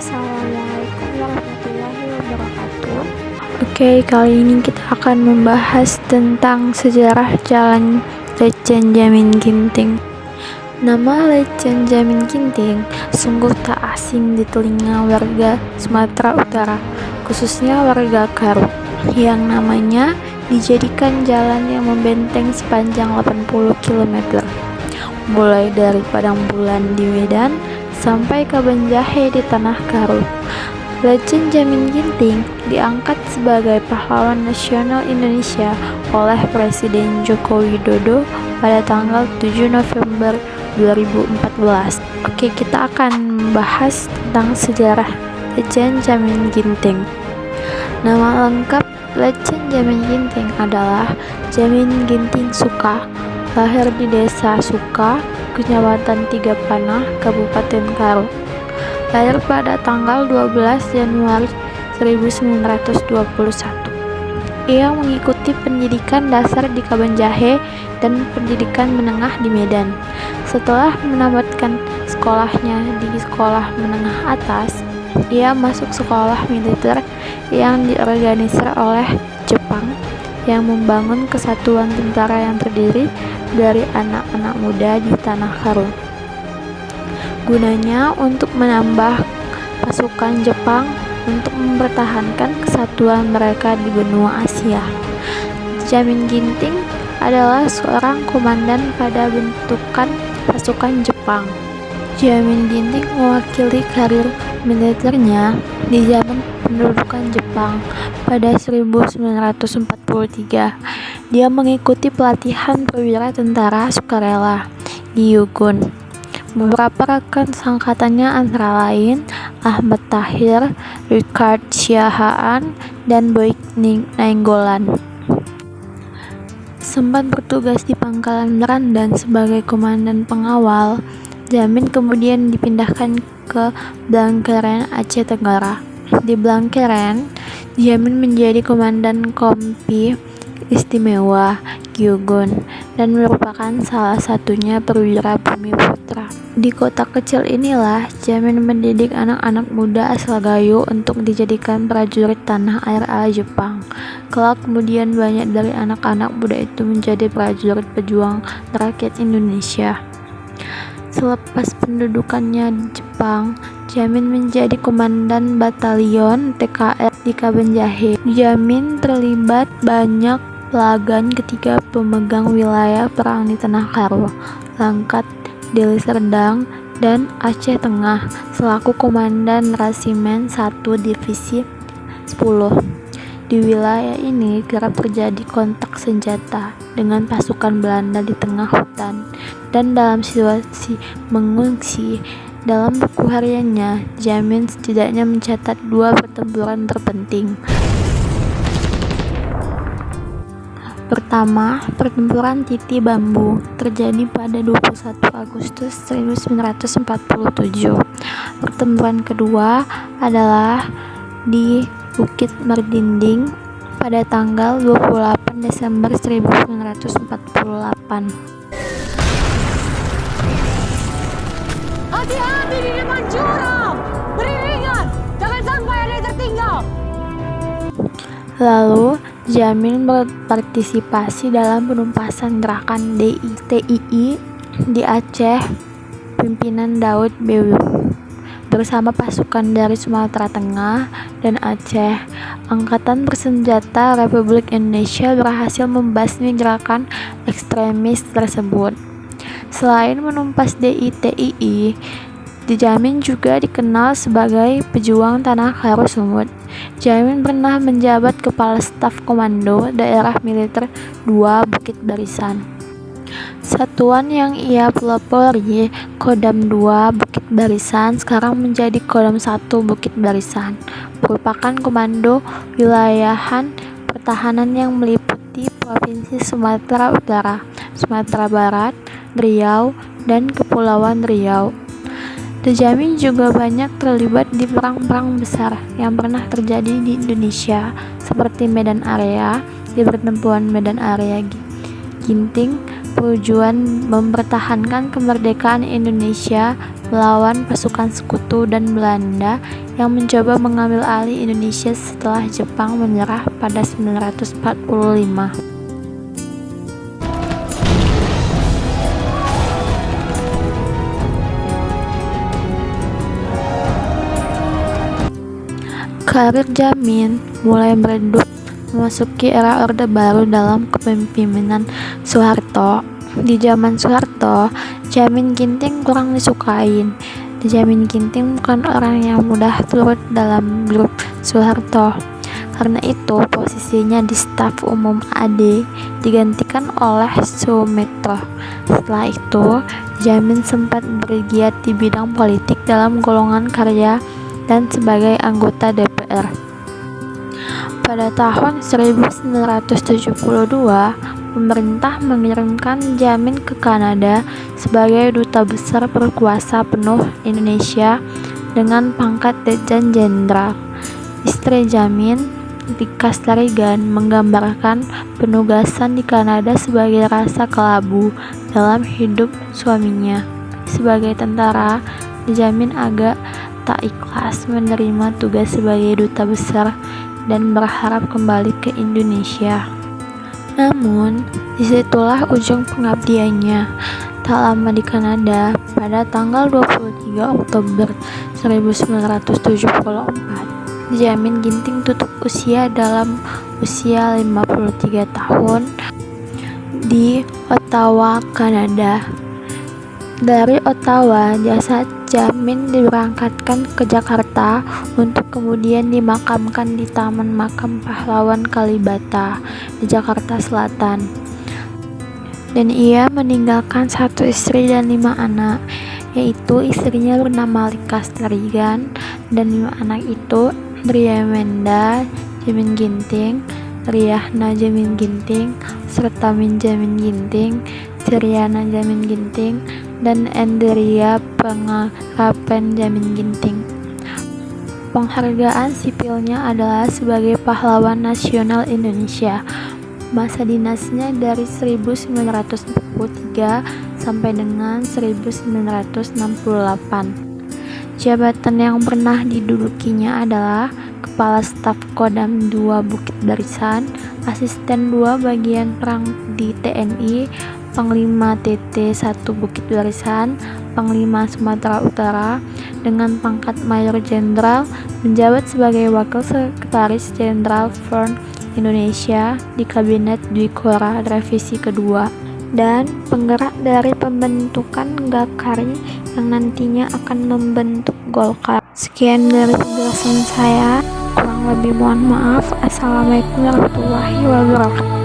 Assalamualaikum warahmatullahi wabarakatuh. Oke, kali ini kita akan membahas tentang sejarah Jalan Lejen Jamin Ginting. Nama Lejen Jamin Ginting sungguh tak asing di telinga warga Sumatera Utara, khususnya warga Karo, yang namanya dijadikan jalan yang membenteng sepanjang 80 km, mulai dari Padang Bulan di Medan sampai Kabanjahe di Tanah Karo. Lejen Jamin Ginting diangkat sebagai pahlawan nasional Indonesia oleh Presiden Joko Widodo pada tanggal 7 November 2014. Oke, kita akan membahas tentang sejarah Lejen Jamin Ginting. Nama lengkap Lejen Jamin Ginting adalah Jamin Ginting Suka. Lahir di Desa Suka, Kecamatan Tiga Panah, Kabupaten Karo. Lahir pada tanggal 12 Januari 1921. Ia mengikuti pendidikan dasar di Kabanjahe dan pendidikan menengah di Medan. Setelah menamatkan sekolahnya di sekolah menengah atas, ia masuk sekolah militer yang diorganisir oleh Jepang yang membangun kesatuan tentara yang terdiri dari anak-anak muda di Tanah Karo. Gunanya untuk menambah pasukan Jepang untuk mempertahankan kesatuan mereka di benua Asia. Jamin Ginting adalah seorang komandan pada bentukan pasukan Jepang. Jamin Ginting mewakili karir militernya di zaman pendudukan Jepang pada 1943. Dia mengikuti pelatihan perwira tentara sukarela di Yugon. Beberapa rekan seangkatannya antara lain Ahmad Tahir, Richard Siahaan, dan Boyd Nainggolan. Sempat bertugas di Pangkalan Merandan sebagai komandan pengawal. Jamin kemudian dipindahkan ke Blangkeren, Aceh Tenggara. Di Blangkeren, Jamin menjadi komandan Kompi Istimewa Gyeogon dan merupakan salah satunya perwira Bumi Putra. Di kota kecil inilah Jamin mendidik anak-anak muda asal Gayo untuk dijadikan prajurit tanah air ala Jepang. Kelak kemudian banyak dari anak-anak muda itu menjadi prajurit pejuang rakyat Indonesia. Selepas pendudukannya di Jepang, Jamin menjadi komandan batalion TKR di Kabanjahe. Jamin terlibat banyak pelagan ketika pemegang wilayah perang di Tanah Karo, Langkat, Deli Serdang, dan Aceh Tengah selaku komandan Resimen 1 Divisi 10. Di wilayah ini kerap terjadi kontak senjata dengan pasukan Belanda di tengah hutan, dan dalam situasi mengungsi. Dalam buku hariannya, Jamin setidaknya mencatat 2 pertempuran terpenting. Pertama, pertempuran Titi Bambu terjadi pada 21 Agustus 1947. Pertempuran kedua adalah di Bukit Merdinding pada tanggal 28 Desember 1948. Hati-hati di depan jurang, beriringan, jangan sampai ada yang tertinggal. Lalu, Jamin berpartisipasi dalam penumpasan gerakan DITII di Aceh, pimpinan Daud Bewu. Bersama pasukan dari Sumatera Tengah dan Aceh, Angkatan Bersenjata Republik Indonesia berhasil membasmi gerakan ekstremis tersebut. Selain menumpas DITII, Jamin juga dikenal sebagai pejuang Tanah Karo Sumut. Jamin pernah menjabat Kepala Staf Komando Daerah Militer 2 Bukit Barisan. Satuan yang ia pelopori, Kodam 2 Bukit Barisan, sekarang menjadi Kodam 1 Bukit Barisan, merupakan komando wilayahan pertahanan yang meliputi Provinsi Sumatera Utara, Sumatera Barat, Riau, dan Kepulauan Riau. Jamin juga banyak terlibat di perang-perang besar yang pernah terjadi di Indonesia, seperti Medan Area, di pertempuran Medan Area Ginting, tujuan mempertahankan kemerdekaan Indonesia melawan pasukan sekutu dan Belanda yang mencoba mengambil alih Indonesia setelah Jepang menyerah pada 1945. Karir Jamin mulai meredup memasuki era Orde Baru dalam kepemimpinan Soeharto. Di zaman Soeharto, Jamin Ginting kurang disukain. Jamin Ginting bukan orang yang mudah turut dalam grup Soeharto. Karena itu, posisinya di staf umum AD digantikan oleh Sumitro. Setelah itu, Jamin sempat bergiat di bidang politik dalam golongan karya dan sebagai anggota DPR. Pada tahun 1972, pemerintah mengirimkan Jamin ke Kanada sebagai duta besar berkuasa penuh Indonesia dengan pangkat Letnan Jenderal. Istri Jamin, Rika Starigan, menggambarkan penugasan di Kanada sebagai rasa kelabu dalam hidup suaminya. Sebagai tentara, Jamin agak tak ikhlas menerima tugas sebagai duta besar dan berharap kembali ke Indonesia. Namun, disitulah ujung pengabdiannya. Tak lama di Kanada, pada tanggal 23 Oktober 1974, Jamin Ginting tutup usia dalam usia 53 tahun di Ottawa, Kanada. Dari Ottawa, jasad Jamin diberangkatkan ke Jakarta untuk kemudian dimakamkan di Taman Makam Pahlawan Kalibata di Jakarta Selatan. Dan ia meninggalkan 1 istri dan 5 anak, yaitu istrinya bernama Rika Starigan dan 5 anak itu Driamenda Jamin Ginting, Riyahna Jamin Ginting, serta Min Jamin Ginting, Siriana Jamin Ginting, dan Enderia Pengarapan Jamin Ginting. Penghargaan sipilnya adalah sebagai Pahlawan Nasional Indonesia. Masa dinasnya dari 1943 sampai dengan 1968. Jabatan yang pernah didudukinya adalah Kepala Staf Kodam 2 Bukit Barisan, Asisten 2 Bagian Perang di TNI, Panglima TT1 Bukit Barisan, Panglima Sumatera Utara, dengan pangkat Mayor Jenderal, menjabat sebagai Wakil Sekretaris Jenderal Front Indonesia di Kabinet Dwi Kora Revisi Kedua, dan penggerak dari pembentukan Gakari yang nantinya akan membentuk Golkar. Sekian dari penjelasan saya, kurang lebih mohon maaf. Assalamualaikum warahmatullahi wabarakatuh.